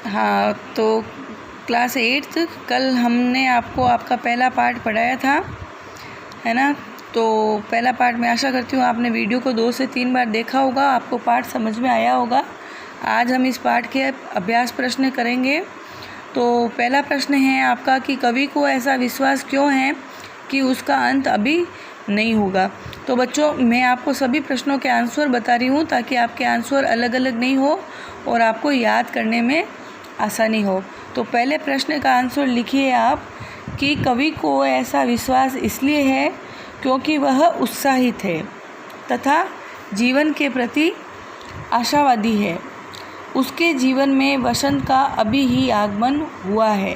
हाँ, तो class 8th कल हमने आपको आपका पहला पार्ट पढ़ाया था, है ना। तो पहला पार्ट मैं आशा करती हूँ आपने वीडियो को 2 से 3 बार देखा होगा, आपको पार्ट समझ में आया होगा। आज हम इस पार्ट के अभ्यास प्रश्न करेंगे। तो पहला प्रश्न है आपका कि कवि को ऐसा विश्वास क्यों है कि उसका अंत अभी नहीं होगा। तो बच्चों, मैं आपको सभी प्रश्नों के आंसर बता रही हूँ ताकि आपके आंसर अलग अलग नहीं हो और आपको याद करने में आसानी हो। तो पहले प्रश्न का आंसर लिखिए आप कि कवि को ऐसा विश्वास इसलिए है क्योंकि वह उत्साहित है तथा जीवन के प्रति आशावादी है। उसके जीवन में वसंत का अभी ही आगमन हुआ है,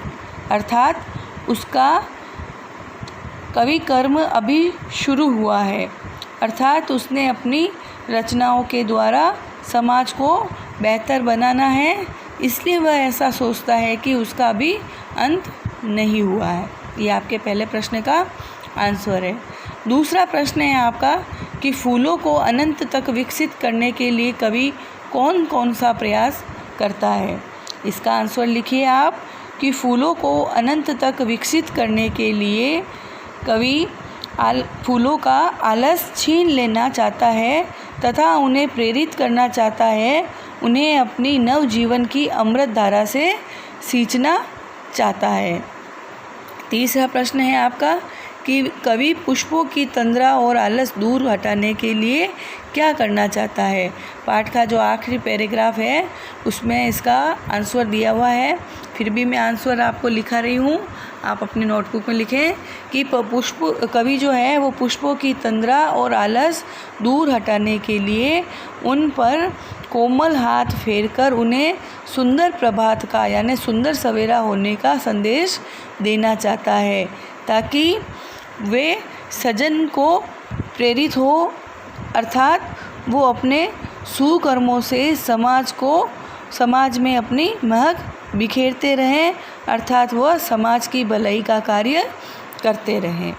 अर्थात उसका कवि कर्म अभी शुरू हुआ है, अर्थात उसने अपनी रचनाओं के द्वारा समाज को बेहतर बनाना है, इसलिए वह ऐसा सोचता है कि उसका अभी अंत नहीं हुआ है। ये आपके पहले प्रश्न का आंसर है। दूसरा प्रश्न है आपका कि फूलों को अनंत तक विकसित करने के लिए कवि कौन कौन सा प्रयास करता है। इसका आंसर लिखिए आप कि फूलों को अनंत तक विकसित करने के लिए कवि फूलों का आलस छीन लेना चाहता है तथा उन्हें प्रेरित करना चाहता है, उन्हें अपनी नव जीवन की अमृत धारा से सींचना चाहता है। तीसरा प्रश्न है आपका कि कवि पुष्पों की तंद्रा और आलस दूर हटाने के लिए क्या करना चाहता है। पाठ का जो आखिरी पैराग्राफ है उसमें इसका आंसर दिया हुआ है, फिर भी मैं आंसर आपको लिखा रही हूँ, आप अपने नोटबुक में लिखें कि कवि जो है वो पुष्पों की तंद्रा और आलस दूर हटाने के लिए उन पर कोमल हाथ फेरकर उन्हें सुंदर प्रभात का यानी सुंदर सवेरा होने का संदेश देना चाहता है, ताकि वे सजन को प्रेरित हो, अर्थात वो अपने सुकर्मों से समाज में अपनी महक बिखेरते रहें, अर्थात वह समाज की भलाई का कार्य करते रहें।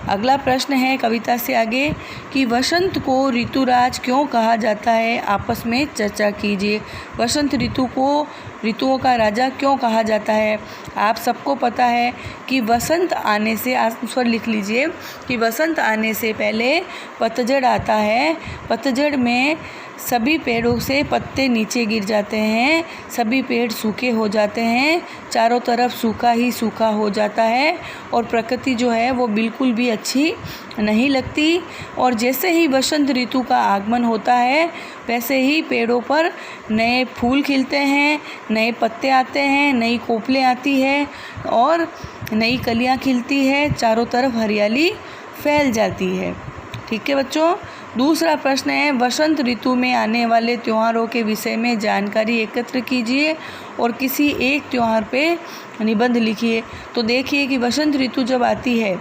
अगला प्रश्न है कविता से आगे कि वसंत को ऋतुराज क्यों कहा जाता है, आपस में चर्चा कीजिए। वसंत ऋतु को ऋतुओं का राजा क्यों कहा जाता है। आप सबको पता है कि वसंत आने से, आंसर लिख लीजिए कि वसंत आने से पहले पतझड़ आता है। पतझड़ में सभी पेड़ों से पत्ते नीचे गिर जाते हैं, सभी पेड़ सूखे हो जाते हैं, चारों तरफ सूखा ही सूखा हो जाता है और प्रकृति जो है वो बिल्कुल भी अच्छी नहीं लगती। और जैसे ही वसंत ऋतु का आगमन होता है वैसे ही पेड़ों पर नए फूल खिलते हैं, नए पत्ते आते हैं, नई कोपलें आती है और नई कलियां खिलती है, चारों तरफ हरियाली फैल जाती है। ठीक है बच्चों। दूसरा प्रश्न है वसंत ऋतु में आने वाले त्योहारों के विषय में जानकारी एकत्र कीजिए और किसी एक त्योहार पे निबंध लिखिए। तो देखिए कि वसंत ऋतु जब आती है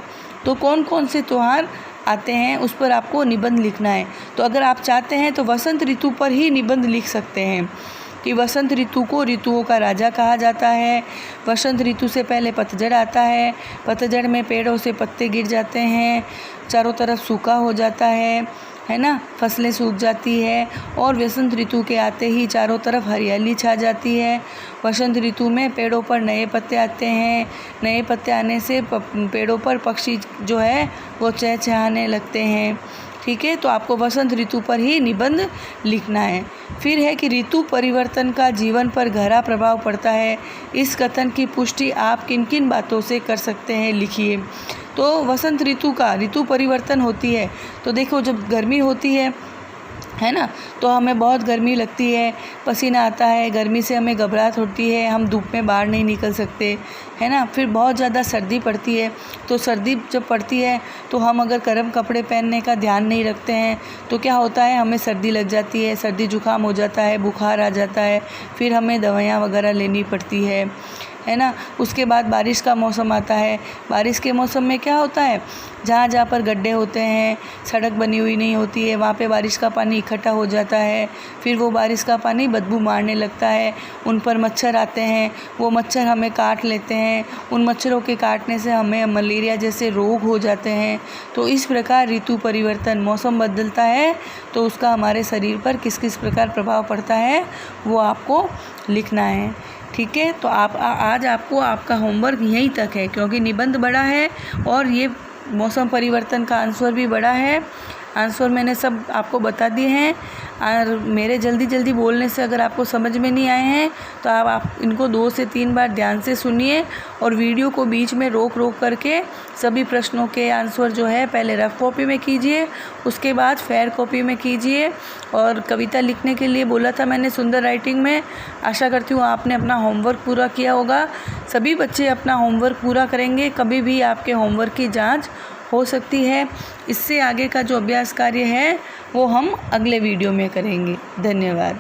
तो कौन कौन से त्योहार आते हैं उस पर आपको निबंध लिखना है। तो अगर आप चाहते हैं तो वसंत ऋतु पर ही निबंध लिख सकते हैं कि वसंत ऋतु को ऋतुओं का राजा कहा जाता है। वसंत ऋतु से पहले पतझड़ आता है, पतझड़ में पेड़ों से पत्ते गिर जाते हैं, चारों तरफ सूखा हो जाता है ना, फसलें सूख जाती है और वसंत ऋतु के आते ही चारों तरफ हरियाली छा जाती है। वसंत ऋतु में पेड़ों पर नए पत्ते आते हैं, नए पत्ते आने से पेड़ों पर पक्षी जो है वो चहचहाने लगते हैं। ठीक है, तो आपको वसंत ऋतु पर ही निबंध लिखना है। फिर है कि ऋतु परिवर्तन का जीवन पर गहरा प्रभाव पड़ता है। इस कथन की पुष्टि आप किन किन बातों से कर सकते हैं, लिखिए। तो वसंत ऋतु का ऋतु परिवर्तन होती है तो देखो जब गर्मी होती है ना, तो हमें बहुत गर्मी लगती है, पसीना आता है, गर्मी से हमें घबराहट होती है, हम धूप में बाहर नहीं निकल सकते, है ना। फिर बहुत ज़्यादा सर्दी पड़ती है, तो सर्दी जब पड़ती है तो हम अगर गर्म कपड़े पहनने का ध्यान नहीं रखते हैं तो क्या होता है, हमें सर्दी लग जाती है, सर्दी जुकाम हो जाता है, बुखार आ जाता है, फिर हमें दवाइयाँ वगैरह लेनी पड़ती है है ना। उसके बाद बारिश का मौसम आता है। बारिश के मौसम में क्या होता है, जहाँ जहाँ पर गड्ढे होते हैं, सड़क बनी हुई नहीं होती है, वहाँ पे बारिश का पानी इकट्ठा हो जाता है। फिर वो बारिश का पानी बदबू मारने लगता है, उन पर मच्छर आते हैं, वो मच्छर हमें काट लेते हैं। उन मच्छरों के काटने से हमें मलेरिया जैसे रोग हो जाते हैं। तो इस प्रकार ऋतु परिवर्तन, मौसम बदलता है तो उसका हमारे शरीर पर किस किस प्रकार प्रभाव पड़ता है वो आपको लिखना है। ठीक है, तो आप आज आपको आपका होमवर्क यहीं तक है, क्योंकि निबंध बड़ा है और ये मौसम परिवर्तन का आंसर भी बड़ा है। आंसर मैंने सब आपको बता दिए हैं, और मेरे जल्दी बोलने से अगर आपको समझ में नहीं आए हैं तो आप इनको 2 से 3 बार ध्यान से सुनिए, और वीडियो को बीच में रोक करके सभी प्रश्नों के आंसर जो है पहले रफ कॉपी में कीजिए, उसके बाद फेयर कॉपी में कीजिए। और कविता लिखने के लिए बोला था मैंने सुंदर राइटिंग में। आशा करती हूँ आपने अपना होमवर्क पूरा किया होगा। सभी बच्चे अपना होमवर्क पूरा करेंगे, कभी भी आपके होमवर्क की जांच हो सकती है। इससे आगे का जो अभ्यास कार्य है वो हम अगले वीडियो में करेंगे। धन्यवाद।